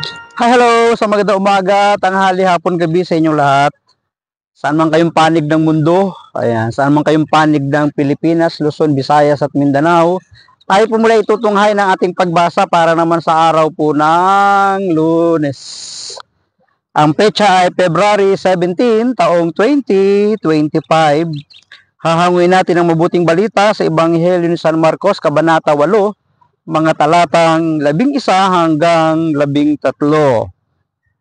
Hi, hello! Sa magandang umaga, tanghali, hapon, gabi sa inyong lahat. Saan man kayong panig ng mundo, ayan, saan man kayong panig ng Pilipinas, Luzon, Visayas at Mindanao, tayo po mula itutunghay ng ating pagbasa para naman sa araw po ng Lunes. Ang petsa ay February 17, taong 2025. Hahanguin natin ang mabuting balita sa Ebanghelyo ni San Marcos, Kabanata 8, mga talatang 11 hanggang 13.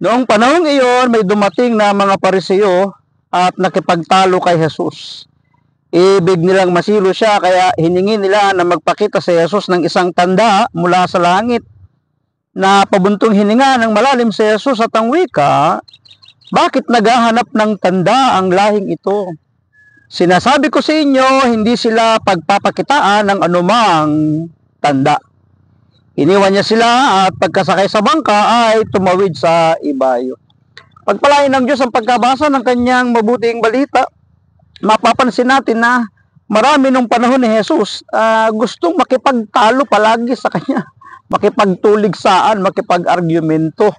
Noong panahong iyon, may dumating na mga Pariseo at nakipagtalo kay Jesus. Ibig nilang masilo siya, kaya hiningi nila na magpakita si Jesus ng isang tanda mula sa langit. Na pabuntong hininga ng malalim si Jesus at ang wika, bakit naghahanap ng tanda ang lahing ito? Sinasabi ko sa inyo, hindi sila pagpapakitaan ng anumang tanda. Iniwan niya sila at pagkasakay sa bangka ay tumawid sa ibayo. Pagpalain ng Diyos ang pagkabasa ng kanyang mabuting balita, mapapansin natin na marami nung panahon ni Jesus gustong makipagtalo palagi sa kanya, makipagtuligsaan, makipag-argumento,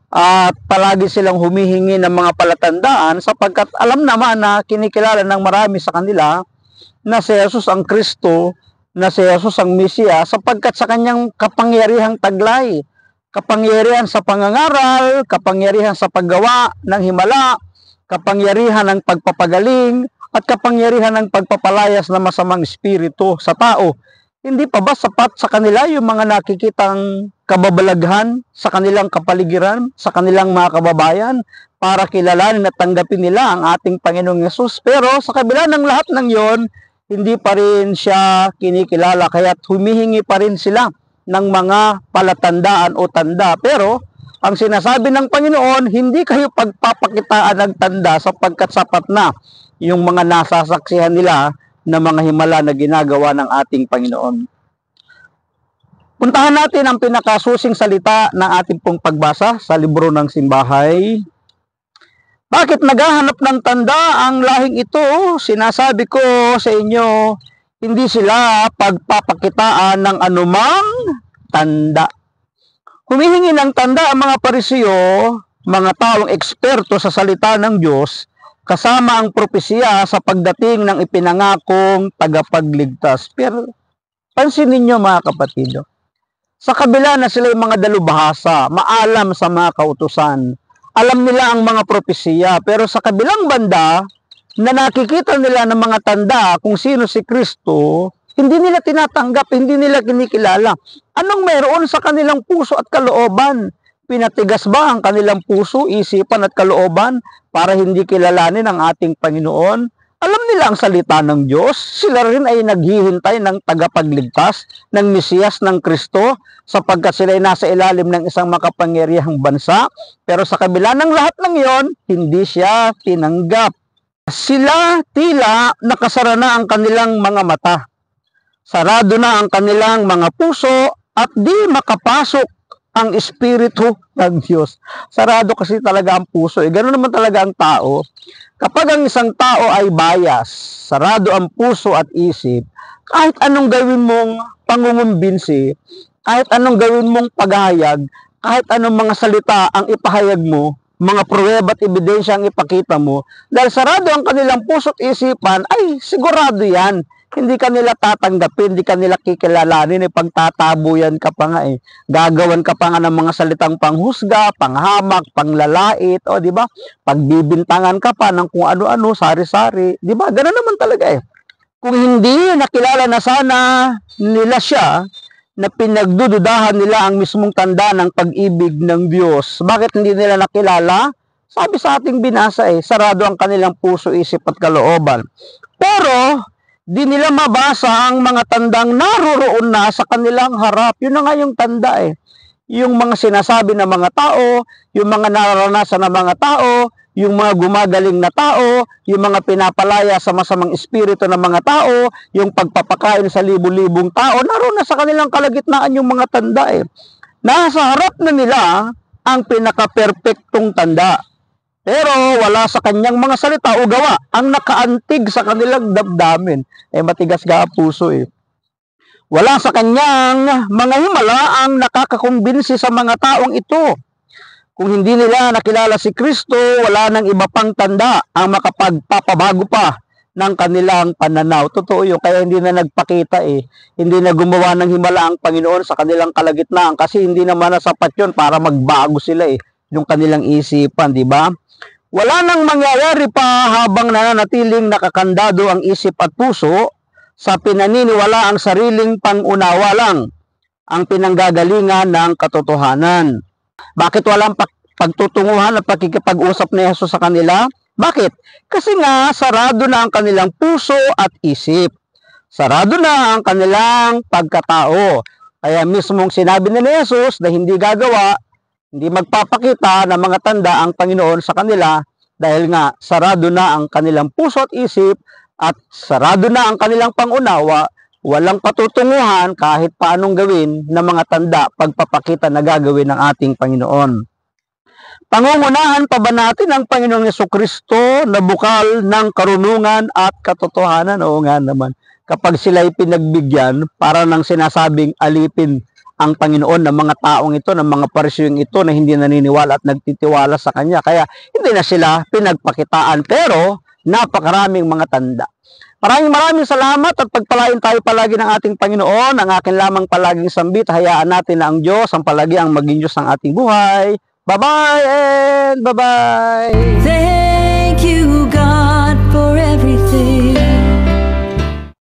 at palagi silang humihingi ng mga palatandaan sapagkat alam naman na kinikilala ng marami sa kanila na si Jesus ang Kristo, na si Jesus ang Mesiya, sapagkat sa kanyang kapangyarihang taglay, kapangyarihan sa pangangaral, kapangyarihan sa paggawa ng himala, kapangyarihan ng pagpapagaling, at kapangyarihan ng pagpapalayas ng masamang espiritu sa tao. Hindi pa ba sapat sa kanila yung mga nakikitang kababalaghan sa kanilang kapaligiran, sa kanilang mga kababayan, para kilalanin at tanggapin nila ang ating Panginoong Yesus? Pero sa kabila ng lahat ng yon, hindi pa rin siya kinikilala, kaya humihingi pa rin sila ng mga palatandaan o tanda. Pero ang sinasabi ng Panginoon, hindi kayo pagpapakitaan ng tanda sapagkat sapat na yung mga nasasaksihan nila na mga himala na ginagawa ng ating Panginoon. Puntahan natin ang pinakasusing salita ng ating pong pagbasa sa libro ng Simbahay. Bakit naghahanap ng tanda ang lahing ito? Sinasabi ko sa inyo, hindi sila pagpapakitaan ng anumang tanda. Humihingi ng tanda ang mga Pariseo, mga taong eksperto sa salita ng Diyos, kasama ang propesya sa pagdating ng ipinangakong tagapagligtas. Pero pansinin niyo mga kapatid, sa kabila na sila yung mga dalubhasa, maalam sa mga kautusan, alam nila ang mga propesya, pero sa kabilang banda, na nakikita nila ng mga tanda kung sino si Kristo, hindi nila tinatanggap, hindi nila kinikilala. Anong meron sa kanilang puso at kalooban? Pinatigas ba ang kanilang puso, isipan at kalooban para hindi kilalanin ang ating Panginoon? Alam nila ang salita ng Diyos. Sila rin ay naghihintay ng tagapagligtas, ng Mesiyas, ng Kristo, sapagkat sila ay nasa ilalim ng isang makapangyarihang bansa. Pero sa kabila ng lahat ng iyon, hindi siya tinanggap. Sila tila nakasara na ang kanilang mga mata. Sarado na ang kanilang mga puso at di makapasok ang Espiritu ng Diyos. Sarado kasi talaga ang puso. Ganoon naman talaga ang tao. Kapag ang isang tao ay bias, sarado ang puso at isip, kahit anong gawin mong pangungumbinsi, kahit anong gawin mong paghahayag, kahit anong mga salita ang ipahayag mo, mga pruweba at ebidensya ang ipakita mo, dahil sarado ang kanilang puso at isipan, ay sigurado yan. Hindi ka nila tatanggapin, hindi ka nila kikilalanin, pagtatabuyan ka pa nga Gagawan ka pa nga ng mga salitang panghusga, panghamak, panglalait, di ba? Pagbibintangan ka pa ng kung ano-ano, sari-sari, di ba? Ganun naman talaga Kung hindi nakilala na sana nila siya, na pinagdududahan nila ang mismong tanda ng pag-ibig ng Diyos, bakit hindi nila nakilala? Sabi sa ating binasa sarado ang kanilang puso, isip at kalooban. Pero di nila mabasa ang mga tandang naroroon na sa kanilang harap. Yun na nga yung tanda Yung mga sinasabi ng mga tao, yung mga nararanasan ng mga tao, yung mga gumagaling na tao, yung mga pinapalaya sa masamang espiritu ng mga tao, yung pagpapakain sa libu-libong tao, naroon na sa kanilang kalagitnaan yung mga tanda Nasa harap na nila ang pinaka-perpektong tanda. Pero wala sa kanyang mga salita o gawa ang nakaantig sa kanilang damdamin. Matigas ga puso Wala sa kanyang mga himala ang nakakakumbinsi sa mga taong ito. Kung hindi nila nakilala si Kristo, wala nang iba pang tanda ang makapagpapabago pa ng kanilang pananaw. Totoo yun, kaya hindi na nagpakita Hindi na gumawa ng himala ang Panginoon sa kanilang kalagitnaan kasi hindi naman nasapat yun para magbago sila yung kanilang isipan, di ba? Wala nang mangyayari pa habang nananatiling nakakandado ang isip at puso sa pinaniniwala ang sariling pangunawa lang ang pinanggagalingan ng katotohanan. Bakit walang pagtutunguhan at pakikipag-usap ni Jesus sa kanila? Bakit? Kasi nga, sarado na ang kanilang puso at isip. Sarado na ang kanilang pagkatao. Kaya mismong sinabi ni Jesus na hindi gagawa, hindi magpapakita ng mga tanda ang Panginoon sa kanila dahil nga sarado na ang kanilang puso at isip at sarado na ang kanilang pangunawa, walang patutunguhan kahit paanong gawin ng mga tanda pagpapakita na gagawin ng ating Panginoon. Pangungunahan pa ba natin ang Panginoong Jesucristo na bukal ng karunungan at katotohanan? Oo nga naman. Kapag sila'y pinagbigyan, para nang sinasabing alipin ang Panginoon ng mga taong ito, ng mga parisyong ito na hindi naniniwala at nagtitiwala sa Kanya. Kaya hindi na sila pinagpakitaan, pero napakaraming mga tanda. Maraming salamat at pagpalain tayo palagi ng ating Panginoon. Ang akin lamang palaging sambit, hayaan natin na ang Diyos, ang palagi ang maging Diyos ng ating buhay. Bye-bye and bye-bye. Thank you, God, for everything.